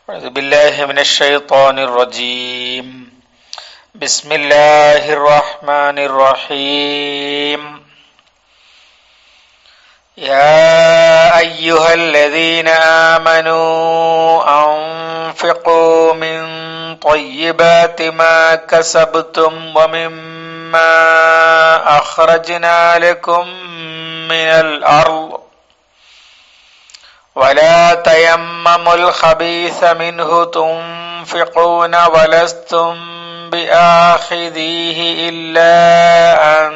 أعوذ بالله من الشيطان الرجيم بسم الله الرحمن الرحيم يا أيها الذين آمنوا أنفقوا من طيبات ما كسبتم ومما أخرجنا لكم من الأرض ولا تيمموا الخبيث منه تنفقون ولستم بآخذيه إلا أن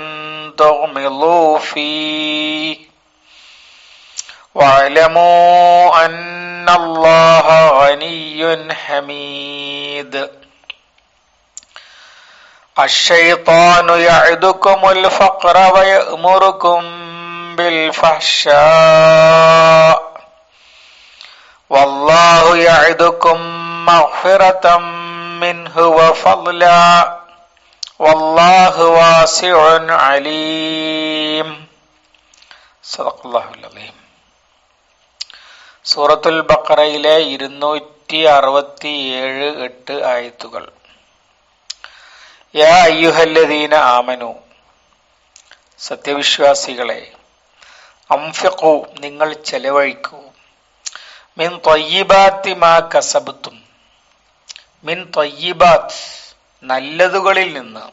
تغمضوا فيه واعلموا أن الله غني حميد الشيطان يعدكم الفقر ويأمركم بالفحشاء والله يعدكم مغفرة منه وفضلا والله واسع عليم صدق الله العظيم. സൂറത്തുൽ ബഖറയിലെ 267-8 ആയത്തുകൾ. യാ അയ്യുഹല്ലദീന ആമനു, സത്യവിശ്വാസികളെ, അംഫിഖു, നിങ്ങൾ ചെലവഴിക്കൂ, മിൻ ത്വയ്യിബാത്തി മാ കസബ്തും, മിൻ ത്വയ്യിബാത്ത്, നല്ലതുകളിൽ നിന്ന്,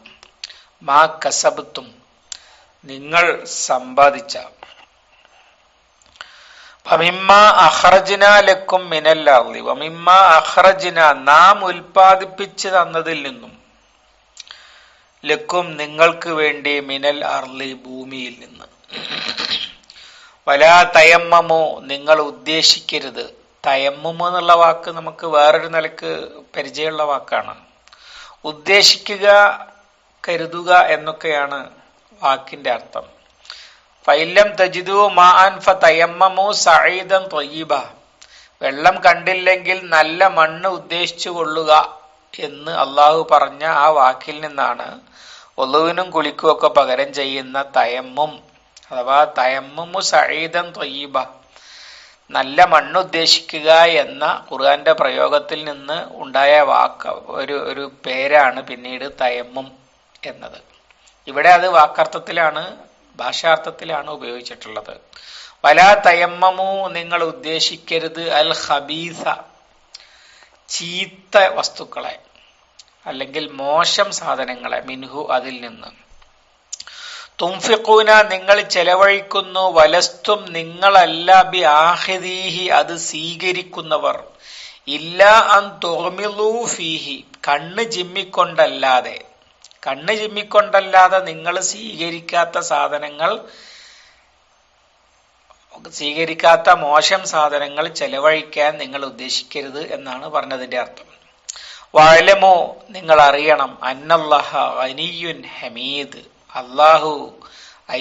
മാ കസബ്തും, നിങ്ങൾ സമ്പാദിച്ച, വമിമ്മ അഖ്റജ്ന ലക്കും മിനൽ അർളി, വമിമ്മ അഖ്റജ്ന, നാം ഉൽപ്പാദിപ്പിച്ചു തന്നതിൽ നിന്നും, ലക്കും, നിങ്ങൾക്ക് വേണ്ടി, മിനൽ അർളി, ഭൂമിയിൽ നിന്ന്. വലാ തയമ്മമു, നിങ്ങൾ ഉദ്ദേശിക്കരുത്. തയമ്മുമ് എന്നുള്ള വാക്ക് നമുക്ക് വേറൊരു നിലക്ക് പരിചയമുള്ള വാക്കാണ്. ഉദ്ദേശിക്കുക, കരുതുക എന്നൊക്കെയാണ് വാക്കിന്റെ അർത്ഥം. ഫൈലം തജിദു മാഅൻ ഫതയമ്മമു സഈദൻ ത്വയ്യിബ, വെള്ളം കണ്ടില്ലെങ്കിൽ നല്ല മണ്ണ് ഉദ്ദേശിച്ചു കൊള്ളുക എന്ന് അള്ളാഹു പറഞ്ഞ ആ വാക്കിൽ നിന്നാണ് ഒളുവിനും കുളിക്കും ഒക്കെ പകരം ചെയ്യുന്ന തയമ്മും, അഥവാ തയമ്മുമു സഈദൻ ത്വയ്യിബ, നല്ല മണ്ണ് ഉദ്ദേശിക്കുക എന്ന ഖുർആന്റെ പ്രയോഗത്തിൽ നിന്ന് ഉണ്ടായ വാക്ക്, ഒരു പേരാണ് പിന്നീട് തയമ്മും എന്നത്. ഇവിടെ അത് വാക്കർത്ഥത്തിലാണ്, ഭാഷാർത്ഥത്തിലാണ് ഉപയോഗിച്ചിട്ടുള്ളത്. വലാ തയമ്മമു, നിങ്ങൾ ഉദ്ദേശിക്കരുത്, അൽ ഖബീസ, ചീത്ത വസ്തുക്കളെ അല്ലെങ്കിൽ മോശം സാധനങ്ങളെ, മിൻഹു, അതിൽ നിന്ന്. തുംഫിഖൂന, നിങ്ങൾ ചെലവഴിക്കുന്നു, വലസ്തും, നിങ്ങളല്ല, ബി ആഖിദീഹി, അത് സ്വീകരിക്കുന്നവർ, ഇല്ലാ അൻ തുഗ്മിളൂ ഫീഹി, കണ്ണ് ചിമ്മിക്കൊണ്ടല്ലാതെ നിങ്ങൾ സ്വീകരിക്കാത്ത സാധനങ്ങൾ, സ്വീകരിക്കാത്ത മോശം സാധനങ്ങൾ ചെലവഴിക്കാൻ നിങ്ങൾ ഉദ്ദേശിക്കരുത് എന്നാണ് പറഞ്ഞതിന്റെ അർത്ഥം. വഅലമു, നിങ്ങൾ അറിയണം, അന്നല്ലാഹ ഗനിയ്യുൻ ഹമീദ്, അല്ലാഹു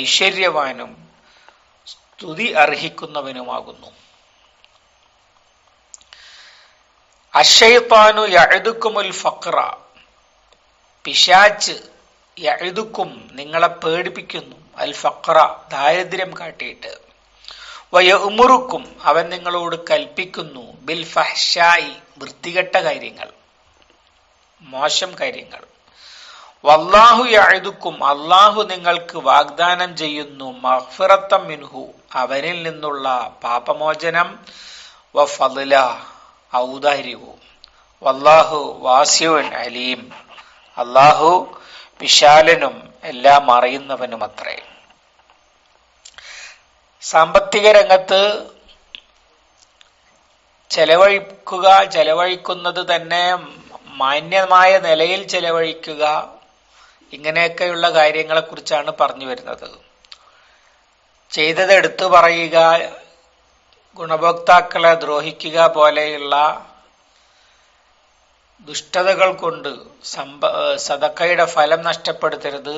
ഐശ്വര്യവാനും സ്തുതി അർഹിക്കുന്നവനുമാകുന്നു. അശ്ശൈത്താനു യഅദുക്കുമുൽ ഫഖ്റ, പിശാച്ച്, യഅദുക്കും, നിങ്ങളെ പേടിപ്പിക്കുന്നു, അൽ ഫഖ്റ, ദാരിദ്ര്യം കാട്ടിയിട്ട്, വയഉമുറുക്കും, അവൻ നിങ്ങളോട് കൽപ്പിക്കുന്നു, ബിൽ ഫഹ്ശായി, വൃത്തികെട്ട കാര്യങ്ങൾ, മോശം കാര്യങ്ങൾ. വല്ലാഹു യഅദുക്കും, അല്ലാഹു നിങ്ങൾക്ക് വാഗ്ദാനം ചെയ്യുന്നു, മഗ്ഫിറത്തം മിൻഹു, അവനിൽ നിന്നുള്ള പാപമോചനം, വഫദ്ല, ഔദാര്യവും. വല്ലാഹു വാസിഉൻ അലീം, അല്ലാഹു വിശാലനും എല്ലാം അറിയുന്നവനുമത്രേ. സാമ്പത്തിക രംഗത്ത് ചെലവഴിക്കുന്നത് തന്നെ മാന്യമായ നിലയിൽ ചെലവഴിക്കുക, ഇങ്ങനെയൊക്കെയുള്ള കാര്യങ്ങളെ കുറിച്ചാണ് പറഞ്ഞു വരുന്നത്. ചെയ്തത് എടുത്തു പറയുക, ഗുണഭോക്താക്കളെ ദ്രോഹിക്കുക പോലെയുള്ള ദുഷ്ടതകൾ കൊണ്ട് സദഖയുടെ ഫലം നഷ്ടപ്പെടുത്തരുത്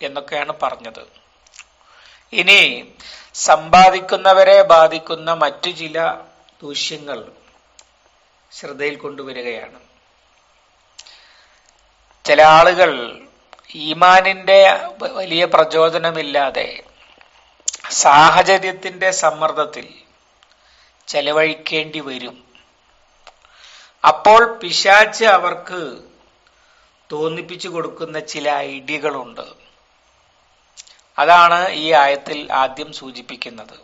എന്നൊക്കെയാണ് പറഞ്ഞത്. ഇനി സമ്പാദിക്കുന്നവരെ ബാധിക്കുന്ന മറ്റു ചില ദൂഷ്യങ്ങൾ ശ്രദ്ധയിൽ കൊണ്ടുവരികയാണ്. ചില ആളുകൾ ഈമാനിന്റെ വലിയ പ്രചോദനമില്ലാതെ സാഹചര്യത്തിന്റെ സമ്മർദ്ദത്തിൽ ചെലവഴിക്കേണ്ടി വരും. അപ്പോൾ പിശാച് അവർക്ക് തോന്നിപ്പിച്ചു കൊടുക്കുന്ന ചില ഐഡിയകളുണ്ട്. അതാണ് ഈ ആയത്തിൽ ആദ്യം സൂചിപ്പിക്കുന്നത്.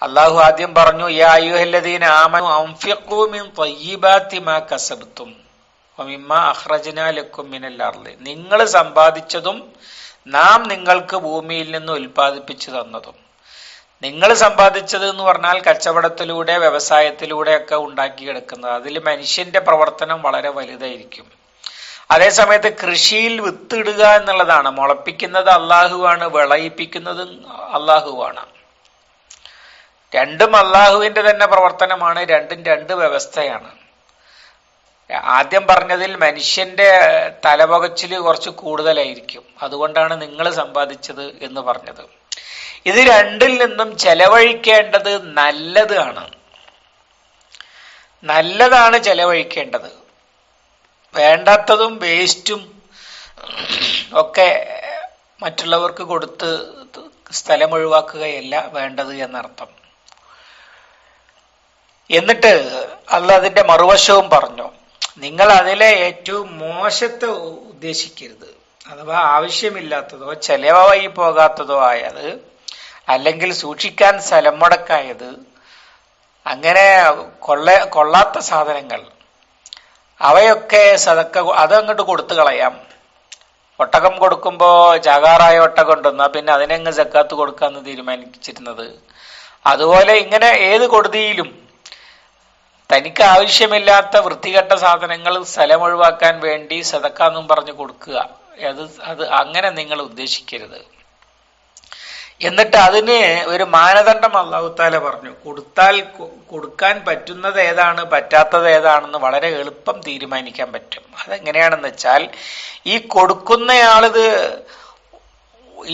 അള്ളാഹു ആദ്യം പറഞ്ഞു, യാ അയ്യുഹല്ലദീന ആമനൂ അൻഫിഖൂ മിൻ ത്വയ്യിബാതി മാ കസബ്തും വമിമ്മാ അഖ്റജ്നാ ലക്കും മിനൽ അർളി. നിങ്ങൾ സമ്പാദിച്ചതും നാം നിങ്ങൾക്ക് ഭൂമിയിൽ നിന്ന് ഉൽപ്പാദിപ്പിച്ചു തന്നതും. നിങ്ങൾ സമ്പാദിച്ചത് എന്ന് പറഞ്ഞാൽ കച്ചവടത്തിലൂടെ വ്യവസായത്തിലൂടെ ഒക്കെ ഉണ്ടാക്കിയെടുക്കുന്നത്. അതിൽ മനുഷ്യന്റെ പ്രവർത്തനം വളരെ വലുതായിരിക്കും. അതേസമയത്ത് കൃഷിയിൽ വിത്തിടുക എന്നുള്ളതാണ്. മുളപ്പിക്കുന്നത് അള്ളാഹുവാണ്, വിളയിപ്പിക്കുന്നത് അള്ളാഹുവാണ്. രണ്ടും അള്ളാഹുവിന്റെ തന്നെ പ്രവർത്തനമാണ്. രണ്ടും രണ്ട് വ്യവസ്ഥയാണ്. ആദ്യം പറഞ്ഞതിൽ മനുഷ്യന്റെ തലപുകച്ചില് കുറച്ച് കൂടുതലായിരിക്കും. അതുകൊണ്ടാണ് നിങ്ങൾ സമ്പാദിച്ചത് എന്ന് പറഞ്ഞത്. ഇത് രണ്ടിൽ നിന്നും ചെലവഴിക്കേണ്ടത് നല്ലതാണ് ചെലവഴിക്കേണ്ടത്. വേണ്ടാത്തതും വേസ്റ്റും ഒക്കെ മറ്റുള്ളവർക്ക് കൊടുത്ത് സ്ഥലം ഒഴിവാക്കുകയല്ല വേണ്ടത് എന്നർത്ഥം. എന്നിട്ട് അള്ളാഹ് അതിന്റെ മറുവശവും പറഞ്ഞു, നിങ്ങൾ അതിലെ ഏറ്റവും മോശത്തെ ഉദ്ദേശിക്കരുത്. അഥവാ ആവശ്യമില്ലാത്തതോ ചെലവായി പോകാത്തതോ ആയത്, അല്ലെങ്കിൽ സൂക്ഷിക്കാൻ സ്ഥലം മുടക്കായത്, അങ്ങനെ കൊള്ളാത്ത സാധനങ്ങൾ, അവയൊക്കെ സദക്ക അതങ്ങോട്ട് കൊടുത്തു കളയാം. ഒട്ടകം കൊടുക്കുമ്പോ ചാകാറായ ഒട്ടകം ഉണ്ടെന്നാ പിന്നെ അതിനങ്ങ് സക്കാത്ത് കൊടുക്കാന്ന് തീരുമാനിച്ചിരുന്നത്. അതുപോലെ ഇങ്ങനെ ഏത് കൊടുതിയിലും തനിക്ക് ആവശ്യമില്ലാത്ത വൃത്തികെട്ട സാധനങ്ങൾ സ്ഥലം ഒഴിവാക്കാൻ വേണ്ടി സദക്കാന്നും പറഞ്ഞു കൊടുക്കുക. അത് അങ്ങനെ നിങ്ങൾ ഉദ്ദേശിക്കരുത്. എന്നിട്ട് അതിന് ഒരു മാനദണ്ഡം അല്ലാഹു തആല പറഞ്ഞു. കൊടുക്കാൻ പറ്റുന്നത് ഏതാണ്, പറ്റാത്തത് ഏതാണെന്ന് വളരെ എളുപ്പം തീരുമാനിക്കാൻ പറ്റും. അതെങ്ങനെയാണെന്ന് വെച്ചാൽ, ഈ കൊടുക്കുന്നയാളിത്,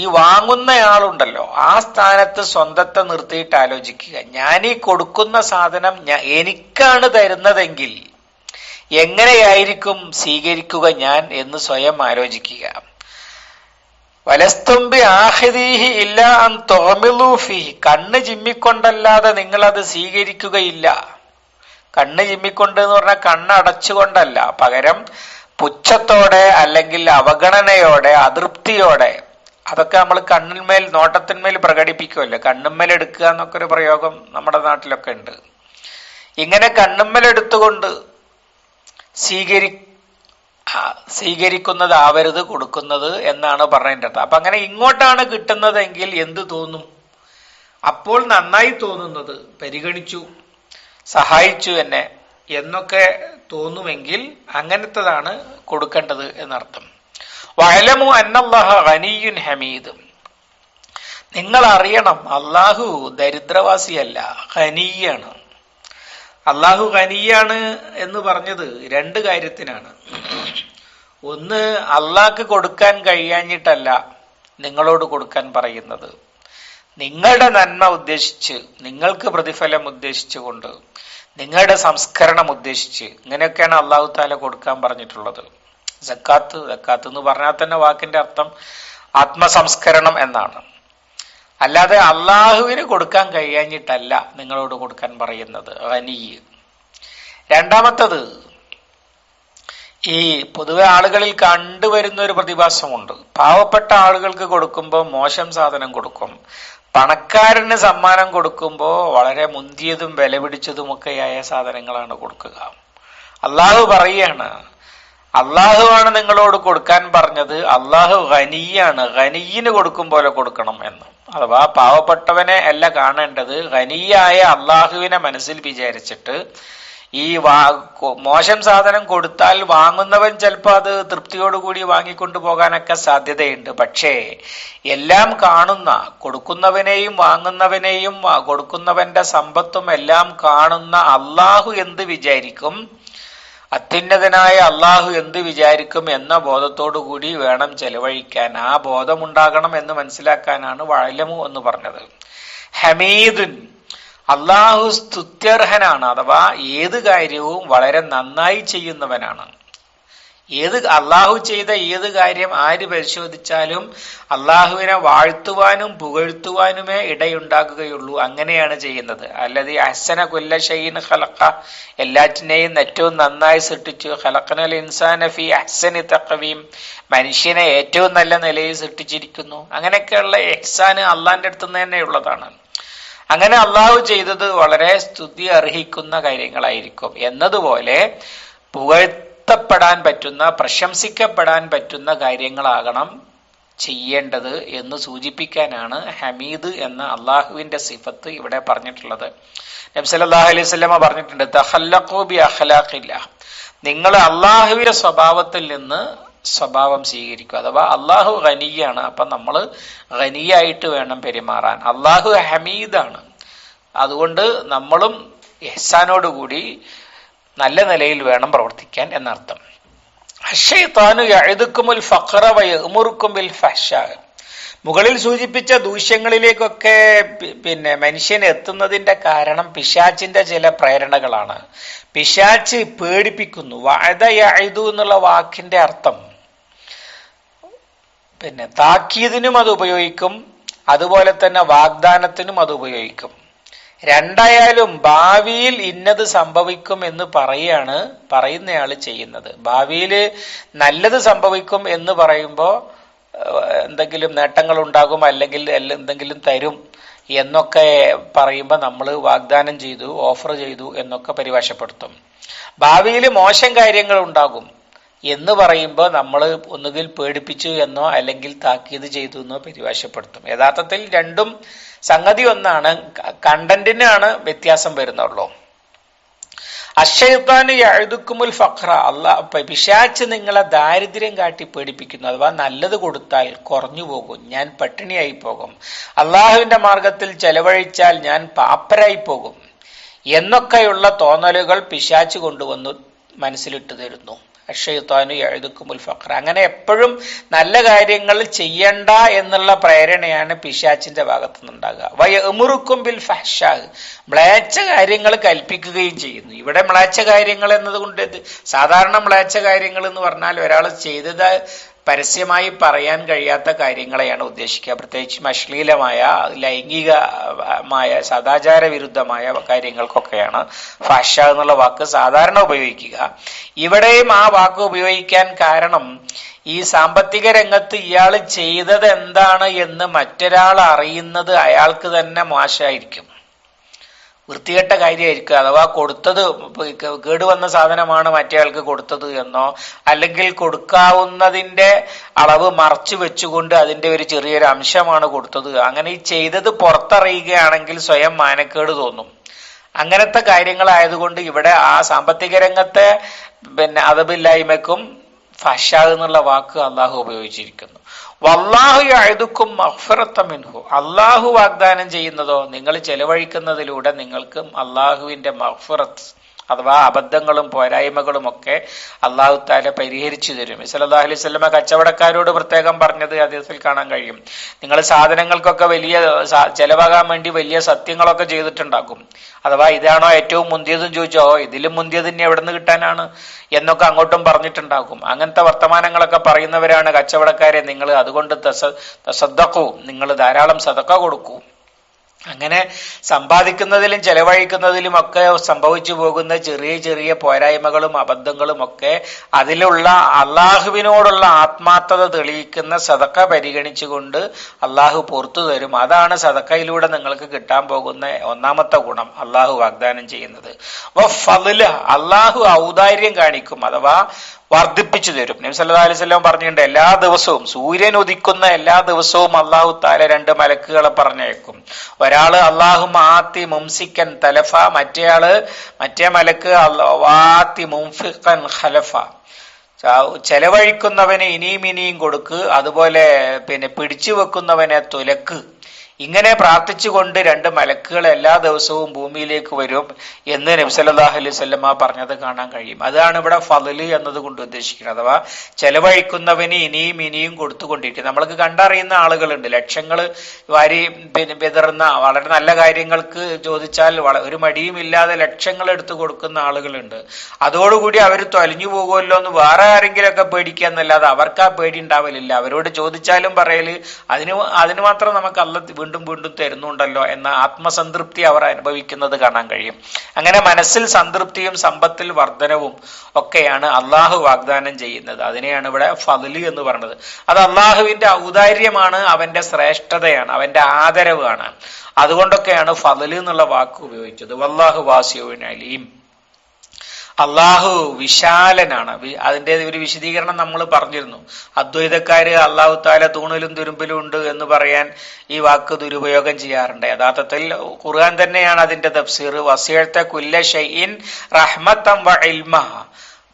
ഈ വാങ്ങുന്നയാളുണ്ടല്ലോ, ആ സ്ഥാനത്ത് സ്വന്തത്തെ നിർത്തിയിട്ട് ആലോചിക്കുക. ഞാൻ ഈ കൊടുക്കുന്ന സാധനം എനിക്കാണ് തരുന്നതെങ്കിൽ എങ്ങനെയായിരിക്കും സ്വീകരിക്കുക ഞാൻ എന്ന് സ്വയം ആലോചിക്കുക. വലസ്തുംബി ആഹിദീഹി ഇല്ല അൻ തുഗ്മിളൂ ഫീഹി. കണ്ണ് ചിമ്മിക്കൊണ്ടല്ലാതെ നിങ്ങൾ അത് സ്വീകരിക്കുകയില്ല. കണ്ണ് ചിമ്മിക്കൊണ്ട് എന്ന് പറഞ്ഞാൽ കണ്ണ് അടച്ചുകൊണ്ടല്ല, പകരം പുച്ഛത്തോടെ അല്ലെങ്കിൽ അവഗണനയോടെ അതൃപ്തിയോടെ. അതൊക്കെ നമ്മൾ കണ്ണിന്മേൽ നോട്ടത്തിന്മേൽ പ്രകടിപ്പിക്കുമല്ലോ. കണ്ണുമ്മേൽ എടുക്കുക എന്നൊക്കെ ഒരു പ്രയോഗം നമ്മുടെ നാട്ടിലൊക്കെ ഉണ്ട്. ഇങ്ങനെ കണ്ണുമ്മേൽ എടുത്തുകൊണ്ട് സ്വീകരിക്കുന്നതാവരുത് കൊടുക്കുന്നത് എന്നാണ് പറയേണ്ടത്. അപ്പൊ അങ്ങനെ ഇങ്ങോട്ടാണ് കിട്ടുന്നതെങ്കിൽ എന്ത് തോന്നും? അപ്പോൾ നന്നായി തോന്നുന്നത്, പരിഗണിച്ചു, സഹായിച്ചു എന്നെ എന്നൊക്കെ തോന്നുമെങ്കിൽ അങ്ങനത്തതാണ് കൊടുക്കേണ്ടത് എന്നർത്ഥം. വഅലമു അന്നല്ലാഹ ഗനിയ്യുൻ ഹമീദ്. നിങ്ങൾ അറിയണം, അള്ളാഹു ദരിദ്രവാസിയല്ല, ഖനിയാണ്. അള്ളാഹു ഖനിയാണ് എന്ന് പറഞ്ഞത് രണ്ട് കാര്യത്തിനാണ്. ഒന്ന്, അള്ളാഹ്ക്ക് കൊടുക്കാൻ കഴിയാഞ്ഞിട്ടല്ല നിങ്ങളോട് കൊടുക്കാൻ പറയുന്നത്. നിങ്ങളുടെ നന്മ ഉദ്ദേശിച്ച്, നിങ്ങൾക്ക് പ്രതിഫലം ഉദ്ദേശിച്ചുകൊണ്ട്, നിങ്ങളുടെ സംസ്കരണം ഉദ്ദേശിച്ച്, ഇങ്ങനെയൊക്കെയാണ് അള്ളാഹു തആല കൊടുക്കാൻ പറഞ്ഞിട്ടുള്ളത്. സക്കാത്ത് എന്ന് പറഞ്ഞാൽ തന്നെ വാക്കിന്റെ അർത്ഥം ആത്മസംസ്കരണം എന്നാണ്. അല്ലാതെ അള്ളാഹുവിന് കൊടുക്കാൻ കഴിയാഞ്ഞിട്ടല്ല നിങ്ങളോട് കൊടുക്കാൻ പറയുന്നത്. ഖനി. രണ്ടാമത്തത്, ഈ പൊതുവെ ആളുകളിൽ കണ്ടുവരുന്ന ഒരു പ്രതിഭാസമുണ്ട്. പാവപ്പെട്ട ആളുകൾക്ക് കൊടുക്കുമ്പോൾ മോശം സാധനം കൊടുക്കും, പണക്കാരന് സമ്മാനം കൊടുക്കുമ്പോൾ വളരെ മുന്തിയതും വില പിടിച്ചതുമൊക്കെയായ സാധനങ്ങളാണ് കൊടുക്കുക. അള്ളാഹു പറയാണ്, അള്ളാഹുവാണ് നിങ്ങളോട് കൊടുക്കാൻ പറഞ്ഞത്. അള്ളാഹു ഖനിയാണ്, ഖനിയിന് കൊടുക്കും പോലെ കൊടുക്കണം എന്ന്. അഥവാ പാവപ്പെട്ടവനെ അല്ല കാണേണ്ടത്, ഖനിയായ അള്ളാഹുവിനെ മനസ്സിൽ വിചാരിച്ചിട്ട്. ഈ മോശം സാധനം കൊടുത്താൽ വാങ്ങുന്നവൻ ചിലപ്പോൾ അത് തൃപ്തിയോടുകൂടി വാങ്ങിക്കൊണ്ടു പോകാനൊക്കെ സാധ്യതയുണ്ട്. പക്ഷേ എല്ലാം കാണുന്ന, കൊടുക്കുന്നവനെയും വാങ്ങുന്നവനെയും കൊടുക്കുന്നവന്റെ സമ്പത്തും എല്ലാം കാണുന്ന അള്ളാഹു എന്ത് വിചാരിക്കും, അത്യുന്നതനായ അള്ളാഹു എന്ത് വിചാരിക്കും എന്ന ബോധത്തോടു കൂടി വേണം ചെലവഴിക്കാൻ. ആ ബോധമുണ്ടാകണം എന്ന് മനസ്സിലാക്കാനാണ് വഅലമു എന്ന് പറഞ്ഞത്. ഹമീദുൻ, അള്ളാഹു സ്തുത്യർഹനാണ്. അഥവാ ഏത് കാര്യവും വളരെ നന്നായി ചെയ്യുന്നവനാണ്. അള്ളാഹു ചെയ്ത ഏത് കാര്യം ആര് പരിശോധിച്ചാലും അള്ളാഹുവിനെ വാഴ്ത്തുവാനും പുകഴ്ത്തുവാനുമേ ഇടയുണ്ടാകുകയുള്ളൂ. അങ്ങനെയാണ് ചെയ്യുന്നത്. അല്ലാതെ അഹ്സന കുല്ല ഷൈഇൻ ഖലഖ, എല്ലാറ്റിനെയും ഏറ്റവും നന്നായി സൃഷ്ടിച്ചു. ഖലഖനൽ ഇൻസാന ഫീ അഹ്സനി തഖ്വീം, മനുഷ്യനെ ഏറ്റവും നല്ല നിലയിൽ സൃഷ്ടിച്ചിരിക്കുന്നു. അങ്ങനെയൊക്കെയുള്ള ഇഹ്സാന് അള്ളാന്റെ അടുത്ത് നിന്ന് തന്നെ ഉള്ളതാണ്. അങ്ങനെ അള്ളാഹു ചെയ്തത് വളരെ സ്തുതി അർഹിക്കുന്ന കാര്യങ്ങളായിരിക്കും. എന്നതുപോലെ പുകഴ്ത്തപ്പെടാൻ പറ്റുന്ന, പ്രശംസിക്കപ്പെടാൻ പറ്റുന്ന കാര്യങ്ങളാകണം ചെയ്യേണ്ടത് എന്ന് സൂചിപ്പിക്കാനാണ് ഹമീദ് എന്ന അള്ളാഹുവിന്റെ സിഫത്ത് ഇവിടെ പറഞ്ഞിട്ടുള്ളത്. നബി സല്ലല്ലാഹു അലൈഹി വസല്ലമ പറഞ്ഞിട്ടുണ്ട്, തഖല്ലഖൂ ബി അഖ്ലാഖില്ലാഹ്, നിങ്ങൾ അള്ളാഹുവിന്റെ സ്വഭാവത്തിൽ നിന്ന് സ്വഭാവം സ്വീകരിക്കുക. അഥവാ അള്ളാഹു ഖനിയാണ്, അപ്പൊ നമ്മൾ ഖനിയായിട്ട് വേണം പെരുമാറാൻ. അള്ളാഹു ഹമീദാണ്, അതുകൊണ്ട് നമ്മളും ഇഹ്സാനോടുകൂടി നല്ല നിലയിൽ വേണം പ്രവർത്തിക്കാൻ എന്നർത്ഥം. അശ്ശൈത്താനു യഅ്ദുക്കുമുൽ ഫഖറ വയഅ്മുറുക്കും ബിൽ ഫഹ്ശാ, മുകളിൽ സൂചിപ്പിച്ച ദൂഷ്യങ്ങളിലേക്കൊക്കെ മനുഷ്യൻ എത്തുന്നതിന്റെ കാരണം പിശാച്ചിന്റെ ചില പ്രേരണകളാണ്. പിശാച്ച് പേടിപ്പിക്കുന്നു. വഅദ യഅ്ദു എന്നുള്ള വാക്കിന്റെ അർത്ഥം താക്കീദിനും അത് ഉപയോഗിക്കും, അതുപോലെ തന്നെ വാഗ്ദാനത്തിനും അത് ഉപയോഗിക്കും. രണ്ടായാലും ഭാവിയിൽ ഇന്നത് സംഭവിക്കും എന്ന് പറയുന്നയാള് ചെയ്യുന്നത്. ഭാവിയിൽ നല്ലത് സംഭവിക്കും എന്ന് പറയുമ്പോൾ എന്തെങ്കിലും നേട്ടങ്ങൾ ഉണ്ടാകും, അല്ലെങ്കിൽ എന്തെങ്കിലും തരും എന്നൊക്കെ പറയുമ്പോൾ നമ്മൾ വാഗ്ദാനം ചെയ്തു, ഓഫർ ചെയ്തു എന്നൊക്കെ പരിഭാഷപ്പെടുത്തും. ഭാവിയിൽ മോശം കാര്യങ്ങൾ ഉണ്ടാകും എന്ന് പറയുമ്പോൾ നമ്മൾ ഒന്നുകിൽ പേടിപ്പിച്ചു എന്നോ അല്ലെങ്കിൽ താക്കീത് ചെയ്തു എന്നോ പരിഭാഷപ്പെടുത്തും. യഥാർത്ഥത്തിൽ രണ്ടും സംഗതി ഒന്നാണ്, കണ്ടന്റിനാണ് വ്യത്യാസം വരുന്നുള്ളൂ. അശ്ശൈത്താനു യഅ്ദുക്കുമുൽ ഫഖ്റ, പിശാച്ച് നിങ്ങളെ ദാരിദ്ര്യം കാട്ടി പേടിപ്പിക്കുന്നു. അഥവാ നല്ലത് കൊടുത്താൽ കുറഞ്ഞു പോകും, ഞാൻ പട്ടിണിയായി പോകും, അള്ളാഹുവിന്റെ മാർഗത്തിൽ ചെലവഴിച്ചാൽ ഞാൻ പാപ്പരായി പോകും എന്നൊക്കെയുള്ള തോന്നലുകൾ പിശാച്ച് കൊണ്ടുവന്നു മനസ്സിലിട്ട് തരുന്നു. അശ്ശൈത്താനു യഅ്ദുക്കുമുൽ ഫഖ്റ, അങ്ങനെ എപ്പോഴും നല്ല കാര്യങ്ങൾ ചെയ്യണ്ട എന്നുള്ള പ്രേരണയാണ് പിശാച്ചിന്റെ ഭാഗത്തു നിന്നുണ്ടാകുക. വയഅ്മുറുക്കും ബിൽ ഫഹ്ശാ, മ്ലേച്ഛ കാര്യങ്ങൾ കൽപ്പിക്കുകയും ചെയ്യുന്നു. ഇവിടെ മ്ലേച്ഛ കാര്യങ്ങൾ എന്നതുകൊണ്ട് സാധാരണ മ്ലേച്ഛ കാര്യങ്ങൾ എന്ന് പറഞ്ഞാൽ ഒരാൾ ചെയ്തത് പരസ്യമായി പറയാൻ കഴിയാത്ത കാര്യങ്ങളെയാണ് ഉദ്ദേശിക്കുക. പ്രത്യേകിച്ചും അശ്ലീലമായ, ലൈംഗികമായ, സദാചാര വിരുദ്ധമായ കാര്യങ്ങൾക്കൊക്കെയാണ് ഫഹ്ശ എന്നുള്ള വാക്ക് സാധാരണ ഉപയോഗിക്കുക. ഇവിടെയും ആ വാക്ക് ഉപയോഗിക്കാൻ കാരണം ഈ സാമ്പത്തിക രംഗത്ത് ഇയാൾ ചെയ്തത് എന്താണ് എന്ന് മറ്റൊരാൾ അറിയുന്നത് അയാൾക്ക് തന്നെ മോശമായിരിക്കും, വൃത്തികെട്ട കാര്യമായിരിക്കും. അഥവാ കൊടുത്തത് കേടുവന്ന സാധനമാണ് മറ്റേയാൾക്ക് കൊടുത്തത് എന്നോ, അല്ലെങ്കിൽ കൊടുക്കാവുന്നതിന്റെ അളവ് മറച്ചു വെച്ചുകൊണ്ട് അതിന്റെ ഒരു ചെറിയൊരു അംശമാണ് കൊടുത്തത്, അങ്ങനെ ഈ ചെയ്തത് പുറത്തറിയുകയാണെങ്കിൽ സ്വയം മാനക്കേട് തോന്നും. അങ്ങനത്തെ കാര്യങ്ങളായതുകൊണ്ട് ഇവിടെ ആ സാമ്പത്തിക രംഗത്തെ അദബില്ലായ്മക്കും ഫഹ്ശ എന്നുള്ള വാക്ക് അള്ളാഹു ഉപയോഗിച്ചിരിക്കുന്നു. വല്ലാഹു യഅ്ദുക്കും മഗ്ഫിറത മിൻഹു, അള്ളാഹു വാഗ്ദാനം ചെയ്യുന്നതോ നിങ്ങൾ ചെലവഴിക്കുന്നതിലൂടെ നിങ്ങൾക്ക് അള്ളാഹുവിന്റെ മഗ്ഫിറത്ത് അഥവാ അബദ്ധങ്ങളും പോരായ്മകളും ഒക്കെ അള്ളാഹു താല പരിഹരിച്ചു തരും. സല്ലല്ലാഹു അലൈഹി വസല്ലമ കച്ചവടക്കാരോട് പ്രത്യേകം പറഞ്ഞത് ഹദീസിൽ കാണാൻ കഴിയും. നിങ്ങൾ സാധനങ്ങൾക്കൊക്കെ വലിയ ചെലവാകാൻ വേണ്ടി വലിയ സത്യങ്ങളൊക്കെ ചെയ്തിട്ടുണ്ടാക്കും. അഥവാ ഇതാണോ ഏറ്റവും മുന്തിയതെന്ന് ചോദിച്ചോ, ഇതിലും മുന്തിയത് ഇനി എവിടെ നിന്ന് കിട്ടാനാണ് എന്നൊക്കെ അങ്ങോട്ടും പറഞ്ഞിട്ടുണ്ടാകും. അങ്ങനത്തെ വർത്തമാനങ്ങളൊക്കെ പറയുന്നവരാണ് കച്ചവടക്കാരെ. നിങ്ങൾ അതുകൊണ്ട് തസദ്ദഖു, നിങ്ങൾ ധാരാളം സദഖ കൊടുക്കൂ. അങ്ങനെ സമ്പാദിക്കുന്നതിലും ചെലവഴിക്കുന്നതിലും ഒക്കെ സംഭവിച്ചു പോകുന്ന ചെറിയ ചെറിയ പോരായ്മകളും അബദ്ധങ്ങളും ഒക്കെ അതിലുള്ള അള്ളാഹുവിനോടുള്ള ആത്മാർത്ഥത തെളിയിക്കുന്ന സദഖ പരിഗണിച്ചുകൊണ്ട് അള്ളാഹു പുറത്തു തരും. അതാണ് സദഖയിലൂടെ നിങ്ങൾക്ക് കിട്ടാൻ പോകുന്ന ഒന്നാമത്തെ ഗുണം അള്ളാഹു വാഗ്ദാനം ചെയ്യുന്നത്. വഫദ്ല, അള്ളാഹു ഔദാര്യം കാണിക്കും, അഥവാ വർദ്ധിപ്പിച്ചു തരും. നബി സല്ലല്ലാഹു അലൈഹി വസല്ലം പറഞ്ഞിട്ടുണ്ട്, എല്ലാ ദിവസവും സൂര്യൻ ഉദിക്കുന്ന എല്ലാ ദിവസവും അള്ളാഹു താല 2 മലക്കുകളെ പറഞ്ഞയക്കും. ഒരാള് അള്ളാഹു ആത്തി മുംസിക്കൻ തലഫ, മറ്റേ മലക്ക് വാത്തി മുംഫിഖൻ ഖലഫ, ചെലവഴിക്കുന്നവന് ഇനിയും ഇനിയും കൊടുക്ക്, അതുപോലെ പിടിച്ചു വെക്കുന്നവനെ തുലക്ക് ഇങ്ങനെ പ്രാർത്ഥിച്ചുകൊണ്ട് 2 മലക്കുകൾ എല്ലാ ദിവസവും ഭൂമിയിലേക്ക് വരും എന്ന് നബി സല്ലല്ലാഹു അലൈഹി വസല്ലമ പറഞ്ഞത് കാണാൻ കഴിയും. അതാണ് ഇവിടെ ഫളല് എന്നതുകൊണ്ട് ഉദ്ദേശിക്കുന്നത്. അഥവാ ചെലവഴിക്കുന്നവന് ഇനിയും ഇനിയും കൊടുത്തുകൊണ്ടിരിക്കും. നമ്മൾക്ക് കണ്ടറിയുന്ന ആളുകളുണ്ട്, ലക്ഷങ്ങൾ വാരി വിതറുന്ന, വളരെ നല്ല കാര്യങ്ങൾക്ക് ചോദിച്ചാൽ ഒരു മടിയും ഇല്ലാതെ ലക്ഷങ്ങൾ എടുത്തു കൊടുക്കുന്ന ആളുകളുണ്ട്. അതോടുകൂടി അവർ തൊലഞ്ഞു പോകുമല്ലോ എന്ന് വേറെ ആരെങ്കിലുമൊക്കെ പേടിക്കുക എന്നല്ലാതെ അവർക്ക് ആ പേടി ഉണ്ടാവലില്ല. അവരോട് ചോദിച്ചാലും പറയല് അതിന് മാത്രം നമുക്ക് അല്ലാഹ് വീണ്ടും വീണ്ടും തരുന്നുണ്ടല്ലോ എന്ന ആത്മസംതൃപ്തി അവർ അനുഭവിക്കുന്നത് കാണാൻ കഴിയും. അങ്ങനെ മനസ്സിൽ സംതൃപ്തിയും സമ്പത്തിൽ വർധനവും ഒക്കെയാണ് അള്ളാഹു വാഗ്ദാനം ചെയ്യുന്നത്. അതിനെയാണ് ഇവിടെ ഫദ്ല് എന്ന് പറയുന്നത്. അത് അള്ളാഹുവിന്റെ ഔദാര്യമാണ്, അവന്റെ ശ്രേഷ്ഠതയാണ്, അവന്റെ ആദരവാണ്. അതുകൊണ്ടൊക്കെയാണ് ഫദ്ല് എന്നുള്ള വാക്ക് ഉപയോഗിച്ചത്. വല്ലാഹു വാസിഉൻ അലീം. അള്ളാഹു വിശാലനാണ്. അതിന്റെ ഒരു വിശദീകരണം നമ്മൾ പറഞ്ഞിരുന്നു. അദ്വൈതക്കാര് അള്ളാഹു താല തൂണിലും തുരുമ്പിലും ഉണ്ട് എന്ന് പറയാൻ ഈ വാക്ക് ദുരുപയോഗം ചെയ്യാറുണ്ട്. യഥാർത്ഥത്തിൽ ഖുർആൻ തന്നെയാണ് അതിന്റെ തഫ്സീർ. വസിഅത കുല്ല ഷൈഇൻ റഹ്മതൻ വ ഇൽമ.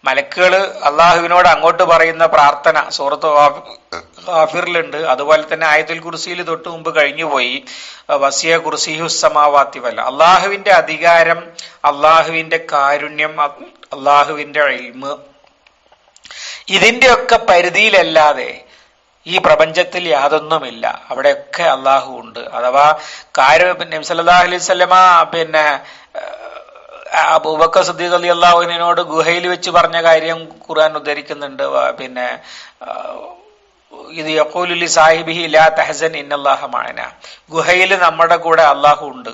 മലക്കുകള് അള്ളാഹുവിനോട് അങ്ങോട്ട് പറയുന്ന പ്രാർത്ഥന സൂറത്ത് ഗാഫിറിലുണ്ട്. അതുപോലെ തന്നെ ആയത്തുൽ കുർസിയിൽ തൊട്ട് മുമ്പ് കഴിഞ്ഞുപോയി. വസിയ കുർസിയുസ് സമാവാതി വൽ. അള്ളാഹുവിന്റെ അധികാരം, അള്ളാഹുവിന്റെ കാരുണ്യം, അള്ളാഹുവിന്റെ ഇൽമ്, ഇതിന്റെയൊക്കെ പരിധിയിലല്ലാതെ ഈ പ്രപഞ്ചത്തിൽ യാതൊന്നുമില്ല. അവിടെയൊക്കെ അള്ളാഹു ഉണ്ട്. അഥവാ നബി സല്ലല്ലാഹു അലൈഹി വസല്ലമ അബൂബക്കർ സിദ്ദീഖ് റളിയല്ലാഹു അൻഹുവിനോട് ഗുഹയിൽ വെച്ച് പറഞ്ഞ കാര്യം ഖുർആൻ ഉദ്ധരിക്കുന്നുണ്ട്. ഇത് യഖൂലു ലി സാഹിബിഹി ലാ തഹ്സൻ ഇന്നല്ലാഹ മഅനാ. ഗുഹയിൽ നമ്മുടെ കൂടെ അള്ളാഹു ഉണ്ട്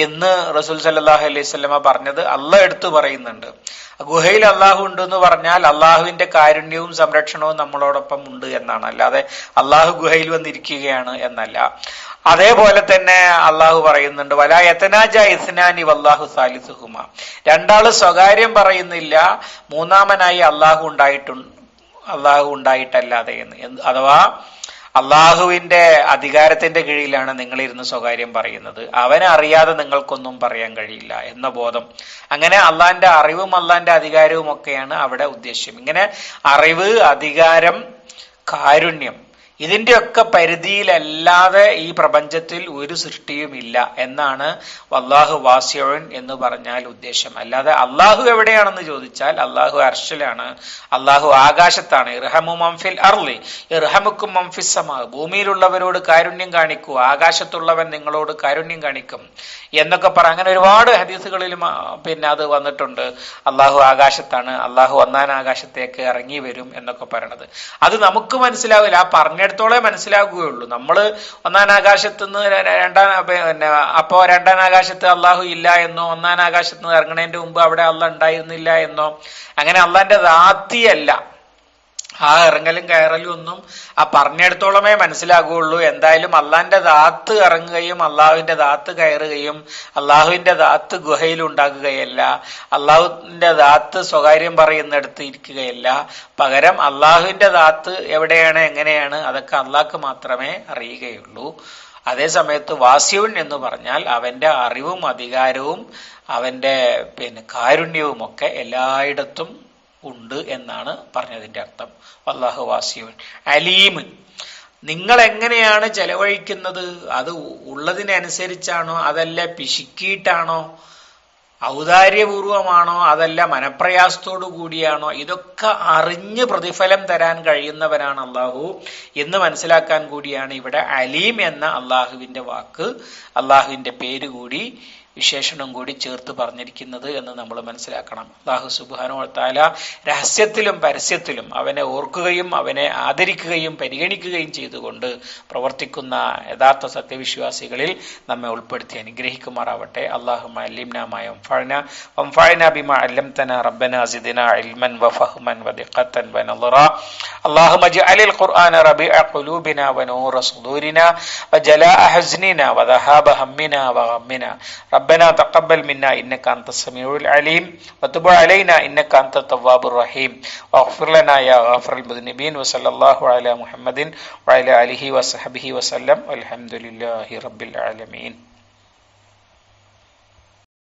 എന്ന് റസൂൽ സല്ലല്ലാഹു അലൈഹി വസല്ലമ പറഞ്ഞത് അള്ളാഹ് എടുത്തു പറയുന്നുണ്ട്. ഗുഹയിൽ അള്ളാഹു ഉണ്ട് എന്ന് പറഞ്ഞാൽ അള്ളാഹുവിന്റെ കാരുണ്യവും സംരക്ഷണവും നമ്മളോടൊപ്പം ഉണ്ട് എന്നാണ്, അല്ലാതെ അള്ളാഹു ഗുഹയിൽ വന്നിരിക്കുകയാണ് എന്നല്ല. അതേപോലെ തന്നെ അള്ളാഹു പറയുന്നുണ്ട് വലാ യതനാജ ഇസ്നാനി വല്ലാഹു സാലിസുഹുമ. 2 ആള് സ്വകാര്യം പറയുന്നില്ല, മൂന്നാമനായി അള്ളാഹു ഉണ്ടായിട്ടല്ലാതെ എന്ന്. അഥവാ അള്ളാഹുവിന്റെ അധികാരത്തിന്റെ കീഴിലാണ് നിങ്ങളിരുന്ന് സ്വകാര്യം പറയുന്നത്. അവനെ അറിയാതെ നിങ്ങൾക്കൊന്നും പറയാൻ കഴിയില്ല എന്ന ബോധം. അങ്ങനെ അള്ളാഹിന്റെ അറിവും അള്ളാഹിന്റെ അധികാരവും ഒക്കെയാണ് അവിടെ ഉദ്ദേശ്യം. ഇങ്ങനെ അറിവ്, അധികാരം, കാരുണ്യം, ഇതിന്റെയൊക്കെ പരിധിയിലല്ലാതെ ഈ പ്രപഞ്ചത്തിൽ ഒരു സൃഷ്ടിയും ഇല്ല എന്നാണ് വല്ലാഹു വാസിഉൻ എന്ന് പറഞ്ഞാൽ ഉദ്ദേശം. അല്ലാതെ അള്ളാഹു എവിടെയാണെന്ന് ചോദിച്ചാൽ അള്ളാഹു അർശിലാണ്, അള്ളാഹു ആകാശത്താണ്. ഇർഹമു മൻ ഫിൽ അർളി ഇർഹമുക്കും മൻ ഫിസ് സമാ. ഭൂമിയിലുള്ളവരോട് കാരുണ്യം കാണിക്കൂ, ആകാശത്തുള്ളവൻ നിങ്ങളോട് കാരുണ്യം കാണിക്കും എന്നൊക്കെ അങ്ങനെ ഒരുപാട് ഹദീസുകളിലും അത് വന്നിട്ടുണ്ട്. അള്ളാഹു ആകാശത്താണ്, അള്ളാഹു 1-ാം ആകാശത്തേക്ക് ഇറങ്ങി വരും എന്നൊക്കെ പറയണത്. അത് നമുക്ക് മനസ്സിലാവില്ല, ആ പറഞ്ഞിടത്തോളെ മനസ്സിലാകുകയുള്ളൂ. നമ്മള് 1-ാം ആകാശത്ത് നിന്ന് അപ്പോ 2-ാം ആകാശത്ത് അള്ളാഹു ഇല്ല എന്നോ, 1-ാം ആകാശത്ത് നിന്ന് ഇറങ്ങണതിന്റെ മുമ്പ് അവിടെ അള്ളാഹ് ഉണ്ടായിരുന്നില്ല എന്നോ, അങ്ങനെ അള്ളാഹിന്റെ ദാത്തിയല്ല. ആ ഇറങ്ങലും കയറലും ഒന്നും ആ പറഞ്ഞിടത്തോളമേ മനസ്സിലാകുകയുള്ളൂ. എന്തായാലും അള്ളാഹിന്റെ ദാത്ത് ഇറങ്ങുകയും അള്ളാഹുവിന്റെ ദാത്ത് കയറുകയും അള്ളാഹുവിന്റെ ദാത്ത് ഗുഹയിൽ ഉണ്ടാകുകയല്ല, അള്ളാഹുവിന്റെ ദാത്ത് സ്വകാര്യം പറയുന്നിടത്ത് ഇരിക്കുകയല്ല. പകരം അള്ളാഹുവിന്റെ ദാത്ത് എവിടെയാണ്, എങ്ങനെയാണ്, അതൊക്കെ അള്ളാഹ്ക്ക് മാത്രമേ അറിയുകയുള്ളൂ. അതേ സമയത്ത് വാസിഉൻ എന്ന് പറഞ്ഞാൽ അവന്റെ അറിവും അധികാരവും അവന്റെ കാരുണ്യവും ഒക്കെ എല്ലായിടത്തും ഉണ്ട് എന്നാണ് പറഞ്ഞതിന്റെ അർത്ഥം. വല്ലാഹു വാസിഉൻ അലീം. നിങ്ങൾ എങ്ങനെയാണ് ചെലവഴിക്കുന്നത്? അത് ഉള്ളതിനനുസരിച്ചാണോ, അതല്ല പിശുക്കിയിട്ടാണോ, ഔദാര്യപൂർവമാണോ, അതല്ല മനപ്രയാസത്തോടു കൂടിയാണോ? ഇതൊക്കെ അറിഞ്ഞ് പ്രതിഫലം തരാൻ കഴിയുന്നവനാണ് അള്ളാഹു എന്ന് മനസ്സിലാക്കാൻ കൂടിയാണ് ഇവിടെ അലീം എന്ന അള്ളാഹുവിന്റെ വാക്ക്, അള്ളാഹുവിന്റെ പേര് കൂടി, വിശേഷണം കൂടി ചേർത്ത് പറഞ്ഞിരിക്കുന്നത് എന്ന് നമ്മൾ മനസ്സിലാക്കണം. അല്ലാഹു സുബ്ഹാനഹു വ തആല രഹസ്യത്തിലും പരസ്യത്തിലും അവനെ ഓർക്കുകയും അവനെ ആദരിക്കുകയും പരിഗണിക്കുകയും ചെയ്തുകൊണ്ട് പ്രവർത്തിക്കുന്ന യഥാർത്ഥ സത്യവിശ്വാസികളിൽ നമ്മെ ഉൾപ്പെടുത്തി അനുഗ്രഹിക്കുമാറാവട്ടെ. അല്ലാഹുമ്മ അല്ലിംനാ മാ യൻഫഉനാ വൻഫഅനാ ബിമാ അല്ലംതനാ റബ്ബനാ സിദ്നാ ഇൽമൻ വഫഹ്മൻ വദിഖത്തൻ വനളറാ. അല്ലാഹുമ്മ ജഅലിൽ ഖുർആന റബീഅ ഖുലൂബിനാ വനൂറ സുദൂരിനാ വജലാഅ ഹസ്നിനാ വദഹാബ ഹമ്മിനാ വഗമ്മിനാ. ربنا تقبل منا إنك أنت السميع العليم وتب علينا إنك أنت التواب الرحيم واغفر لنا يا غافر المذنبين. وصلى الله على محمد وعلى آله وصحبه وسلم والحمد لله رب العالمين.